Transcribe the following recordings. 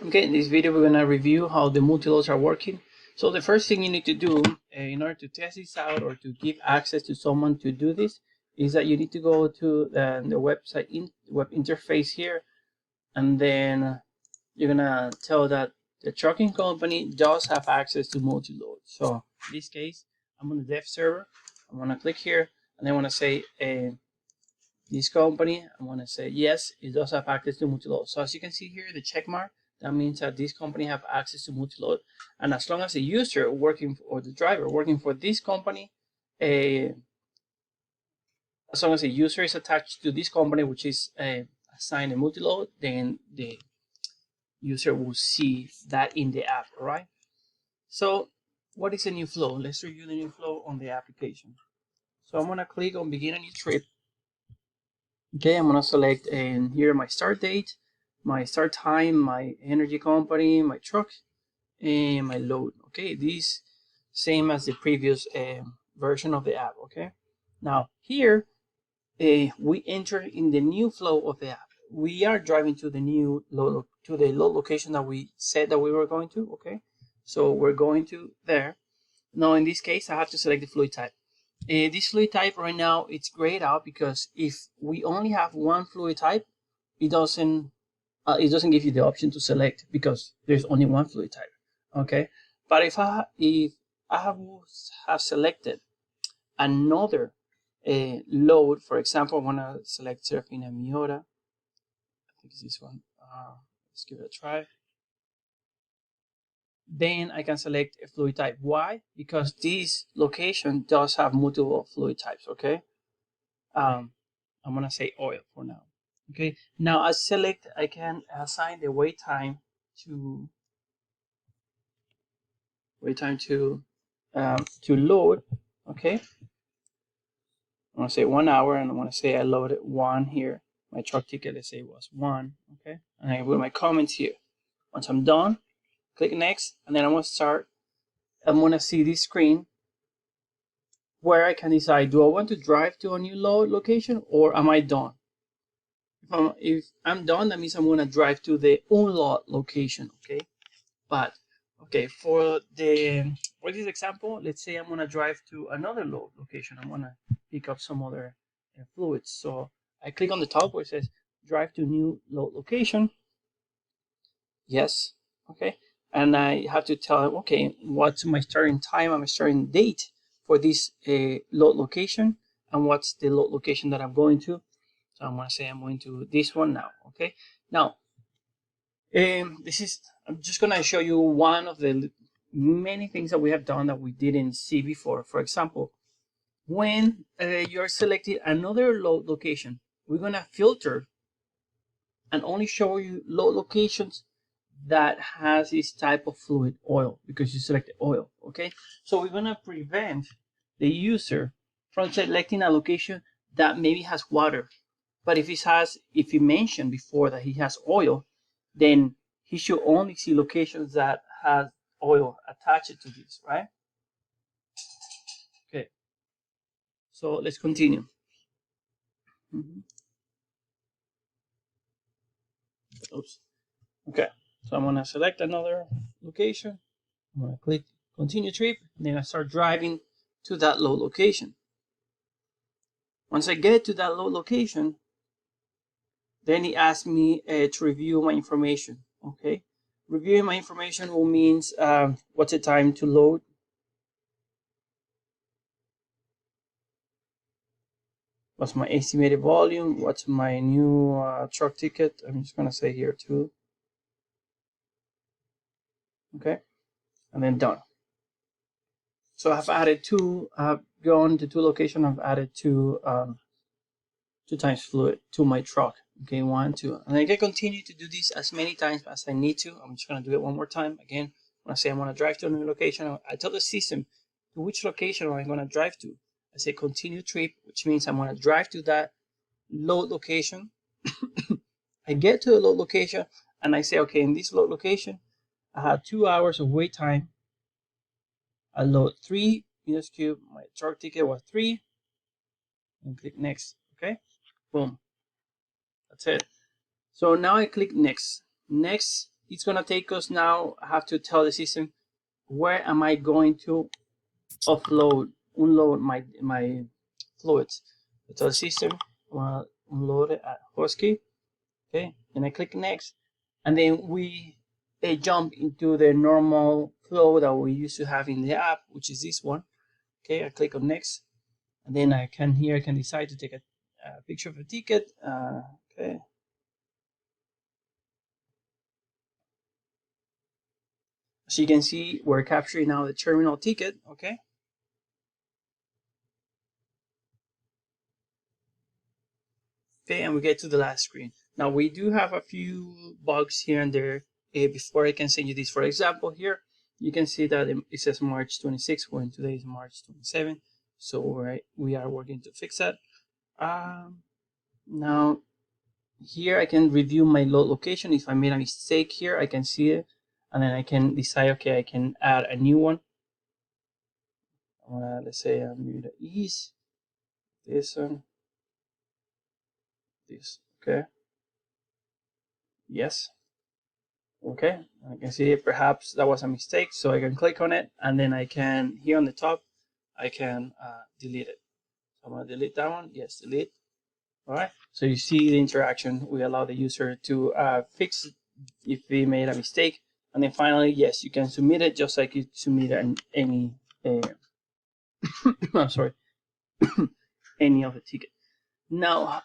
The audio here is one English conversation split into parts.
Okay, in this video we're gonna review how the multi-loads are working. So the first thing you need to do in order to test this out or to give access to someone to do this is that you need to go to the website web interface here, and then you're gonna tell that the trucking company does have access to multi-load. So in this case, I'm on the dev server. I'm gonna click here and I want to say this company, I want to say yes, it does have access to multi-load. So as you can see here, the check mark, that means that this company have access to multi-load. And as long as the user working or the driver working for this company, as long as the user is attached to this company, which is assigned a multi-load, then the user will see that in the app, all right? So what is a new flow? Let's review the new flow on the application. So I'm gonna click on begin a new trip. Okay, I'm gonna select and here my start date, my start time, my energy company, my truck, and my load. Okay, these same as the previous version of the app. Okay, now here we enter in the new flow of the app. We are driving to the new load location that we said that we were going to. Okay, so we're going to there. Now in this case, I have to select the fluid type. This fluid type right now, it's grayed out because if we only have one fluid type, it doesn't give you the option to select because there's only one fluid type. Okay, but if I have selected another load, for example, I want to select Serafina Miura. I think it's this one. Let's give it a try. Then I can select a fluid type. Why? Because this location does have multiple fluid types. Okay. I'm gonna say oil for now. Okay. Now I can assign the wait time to load. Okay. I want to say 1 hour, and I want to say I loaded 1 here. My truck ticket, let's say, was 1. Okay. And I put my comments here. Once I'm done, click next, and then I'm gonna start. I'm gonna see this screen where I can decide, do I want to drive to a new load location or am I done? If I'm done, that means I'm gonna drive to the unload location, okay? But okay, for this example, let's say I'm gonna drive to another load location. I'm gonna pick up some other fluids. So I click on the top where it says drive to new load location. Yes, okay. And I have to tell them, okay, what's my starting time and my starting date for this load location, and what's the load location that I'm going to. So I'm gonna say I'm going to this one now. Okay. Now, I'm just gonna show you one of the many things that we have done that we didn't see before. For example, when you're selecting another load location, we're gonna filter and only show you load locations that has this type of fluid, oil, because you selected oil. Okay, so we're gonna prevent the user from selecting a location that maybe has water, but if he mentioned before that he has oil, then he should only see locations that has oil attached to this, right? Okay, so let's continue. Oops. Okay, so I'm gonna select another location. I'm gonna click continue trip, and then I start driving to that load location. Once I get to that load location, then he asks me to review my information. Okay, reviewing my information will means what's the time to load, what's my estimated volume, what's my new truck ticket. I'm just gonna say here too. Okay, and then done. So I've added I've gone to 2 locations. I've added 2 times fluid to my truck. Okay, 1, 2, and I can continue to do this as many times as I need to. I'm just gonna do it one more time. Again, when I say I want to drive to a new location, I tell the system to which location am I gonna drive to. I say continue trip, which means I'm gonna drive to that load location. I get to the load location and I say, okay, in this load location, I have 2 hours of wait time. I load 3 meters cube. My truck ticket was 3, and click next. Okay, boom. That's it. So now I click next. Next it's gonna take us now. I have to tell the system where am I going to unload my fluids. So tell the system I want to unload it at Husky. Okay, and I click next, and then we jump into the normal flow that we used to have in the app, which is this one. Okay, I click on next, and then I can decide to take a picture of a ticket. Okay. So you can see we're capturing now the terminal ticket. Okay. Okay, and we get to the last screen. Now we do have a few bugs here and there. Before I can send you this, for example, here you can see that it says March 26 when today is March 27. So we are working to fix that. Now here I can review my load location. If I made a mistake here, I can see it, and then I can decide, okay, I can add a new one. Let's say maybe the east, this one, this, okay, yes, okay. I can see perhaps that was a mistake, so I can click on it, and then I can, here on the top, I can delete it. So I'm gonna delete that one, yes, delete. All right, so you see the interaction. We allow the user to fix if we made a mistake, and then finally, yes, you can submit it just like you submit any I'm sorry, any of the ticket. Now,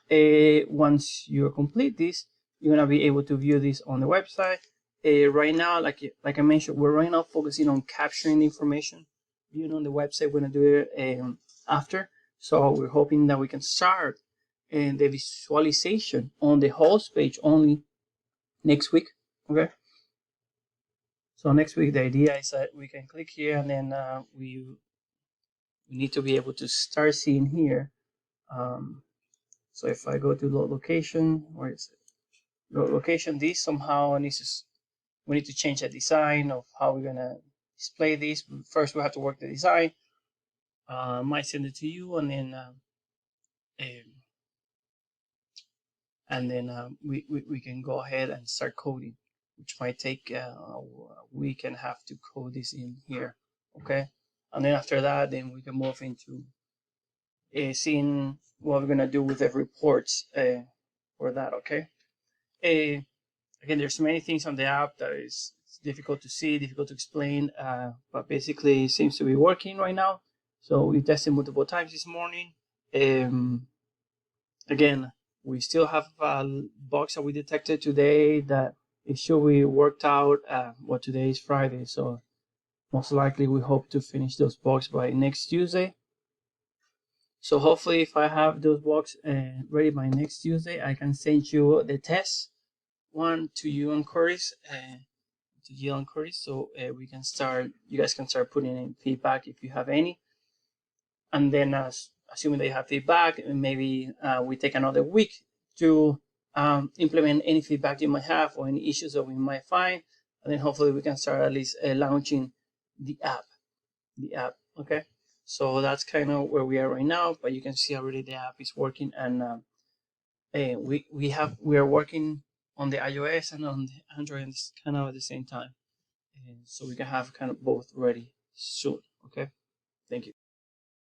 once you complete this, you're gonna be able to view this on the website. Right now, like I mentioned, we're right now focusing on capturing the information, viewing on the website. We're gonna do it after. So we're hoping that we can start the visualization on the host page only next week. Okay. So next week, the idea is that we can click here, and then we need to be able to start seeing here. So if I go to load location, where is it? Load location, this somehow needs we need to change the design of how we're gonna display this. First, we have to work the design. I might send it to you, and then we can go ahead and start coding, which might take a week and a half to code this in here. Okay, and then after that, then we can move into seeing what we're gonna do with the reports for that. Okay. Again, there's many things on the app that is difficult to see, difficult to explain, but basically it seems to be working right now. So we tested multiple times this morning. Again, we still have bugs that we detected today that it should be worked out. Well, today is Friday, so most likely we hope to finish those bugs by next Tuesday. So hopefully if I have those bugs ready by next Tuesday, I can send you the test one to you and Curtis, so we can start. You guys can start putting in feedback if you have any, and then assuming they have feedback, maybe we take another week to implement any feedback you might have or any issues that we might find, and then hopefully we can start at least launching the app. Okay. So that's kind of where we are right now, but you can see already the app is working, and we are working on the iOS and on the Android kind of at the same time. And so we can have kind of both ready soon. Okay. Thank you.